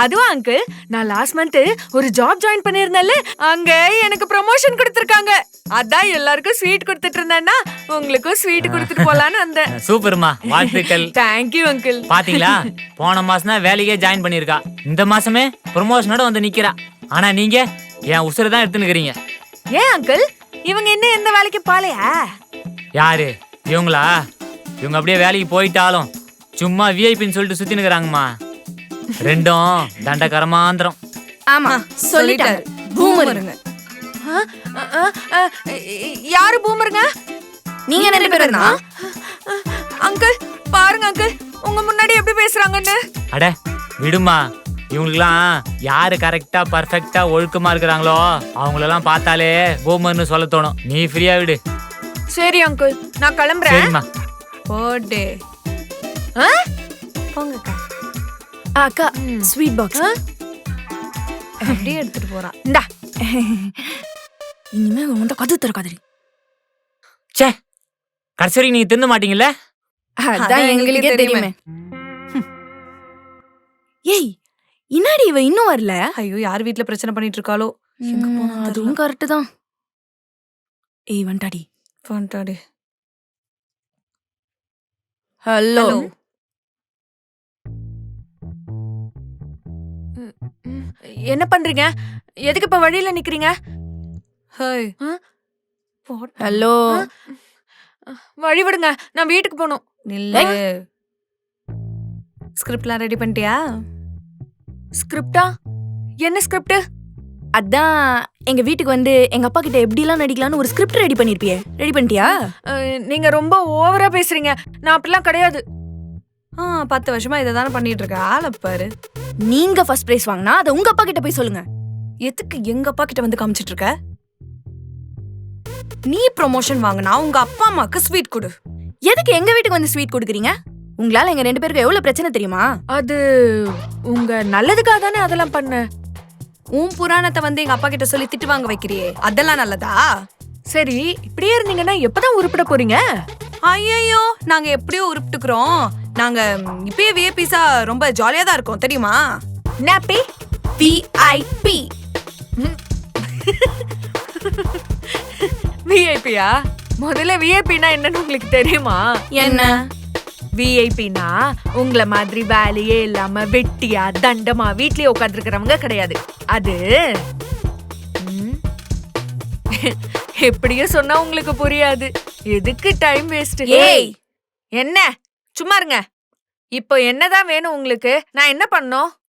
அதுவும் அங்கிள், நான் last month ஒரு ஜாப் ஜாயின் பண்ணிருந்தேன்ல, அங்க எனக்கு ப்ரமோஷன் கொடுத்திருக்காங்க. அதான் எல்லாருக்கும் ஸ்வீட் கொடுத்துட்டு இருந்தேன்னா உங்களுக்கும் ஸ்வீட் கொடுத்துட்டு போலான்னு வந்தேன். சூப்பர்மா, வாழ்த்துக்கள். Thank you uncle. பாத்தீங்களா, போன மாசம் தான் வேலைக்கே ஜாயின் பண்ணிருக்கா, இந்த மாசமே ப்ரமோஷனோட வந்து நிக்கிறா. ஆனா நீங்க என் உசுரை தான் எடுத்துனுக்கிறீங்க. ஏன் அங்கிள், இவங்க என்ன எந்த வேலைக்கு பாலையா? யாரு இவங்களா? இவங்க அப்படியே வேலைக்கு போயிட்டாலும் சும்மா விஐபின்னு சொல்லிட்டு சுத்தி நிக்கிறாங்கம்மா. ரெண்டும் தண்டகரமாந்திரம். ஆமா சொல்லிட்டாரு, பூமருங்க. யாரு பூமருங்க? நீங்க 2 பேரும் தான். அங்கிள் பாருங்க அங்கிள், உங்க முன்னாடி எப்படி பேசுறாங்கன்னு. அட விடுமா, இவங்களுக்குலாம் யாரு கரெக்டா பர்ஃபெக்டா ஒழுக்கமா இருக்கிறாங்களோ அவங்களெல்லாம் பார்த்தாலே பூமர்னு சொல்ல தோணும். நீ ஃப்ரீயா விடு. சரி அங்கிள், நான் கிளம்புறேன். சரிம்மா. போடே போங்கக்கா. அக்கா ஸ்வீட் பாக்ஸ் அப்படியே எடுத்துட்டு போறான். இந்தா. இனிமே உன்கிட்ட கது திறக்காதடி. சே, கடைசி வரைக்கும் நீங்க தின்ன மாட்டீங்கல்ல? அதான் எங்களுக்கே தெரியுமே. ஏய், இன்னாடி இவ இன்னும் வரல? ஐயோ, யார் வீட்ல பிரச்சனை பண்ணிட்டு இருக்காளோ? அதுவும் கரெக்ட் தான். ஏய் வண்டாடி. வந்துட்டாடி. ஹலோ. என்ன பண்றீங்க? எதுக்கு இப்ப வழியில நிக்கிறீங்க? ஹேய். ஹலோ. வழி விடுங்க, நான் வீட்டுக்கு போகணும். நில்ல. ஸ்கிரிப்ட்லாம் ரெடி பண்ணிட்டியா? ஸ்கிரிப்டா? என்ன ஸ்கிரிப்ட்? அதான் எங்க வீட்டுக்கு வந்து எங்க அப்பா கிட்ட எப்படிலாம் நடிக்கலாம்னு ஒரு ஸ்கிரிப்ட் ரெடி பண்ணிருப்பியே, ரெடி பண்ணிட்டியா? நீங்க ரொம்ப ஓவரா பேசுறீங்க. நான் அப்படிலாம் கிடையாது. 10 வருஷமா இதை தானே பண்ணிட்டு இருக்க. ஆளை பாரு. நீங்க ஃபர்ஸ்ட் பிரைஸ் வாங்கினா அதை உங்க அப்பா கிட்ட போய் சொல்லுங்க. எதுக்கு எங்க அப்பா கிட்ட வந்து காமிச்சிட்டு இருக்க? நீ ப்ரொமோஷன் வாங்கினா உங்க அப்பா அம்மாக்கு ஸ்வீட் கொடு. எதுக்கு எங்க வீட்டுக்கு வந்து ஸ்வீட் கொடுக்குறீங்க? உங்களால எங்க 2 பேருக்கு எவ்வளவு பிரச்சனை தெரியுமா? அது உங்க நல்லதுக்காக தானே அதெல்லாம் பண்ண. உன் புராணத்தை வந்து எங்க அப்பா கிட்ட சொல்லி திட்டு வாங்க வைக்கிறியே, அதெல்லாம் நல்லதா? சரி, இப்படியே இருந்தீங்கன்னா எப்பதான் உருப்பிட போறீங்க? ஐயோ, நாங்க எப்படியோ உருப்பிட்டுக்கிறோம். நாங்க இப்பயே விஐபிஸா ரொம்ப ஜாலியா தான் இருக்கோம் தெரியுமா? நாப்பி விஐபி. விஐபியா? முதல்ல விஐபினா என்னன்னு உங்களுக்கு தெரியுமா? என்ன? விஐபினா உங்கள மாதிரி வேலையே இல்லாம வெட்டியா தண்டமா வீட்லயே உட்காந்துருக்கிறவங்க கிடையாது. அது எப்படியோ சொன்னா உங்களுக்கு புரியாது. எதுக்கு டைம் வேஸ்ட்? ஏய், என்ன? சும்மா இருங்க. இப்போ என்னதான் வேணும் உங்களுக்கு? நான் என்ன பண்ணோம்?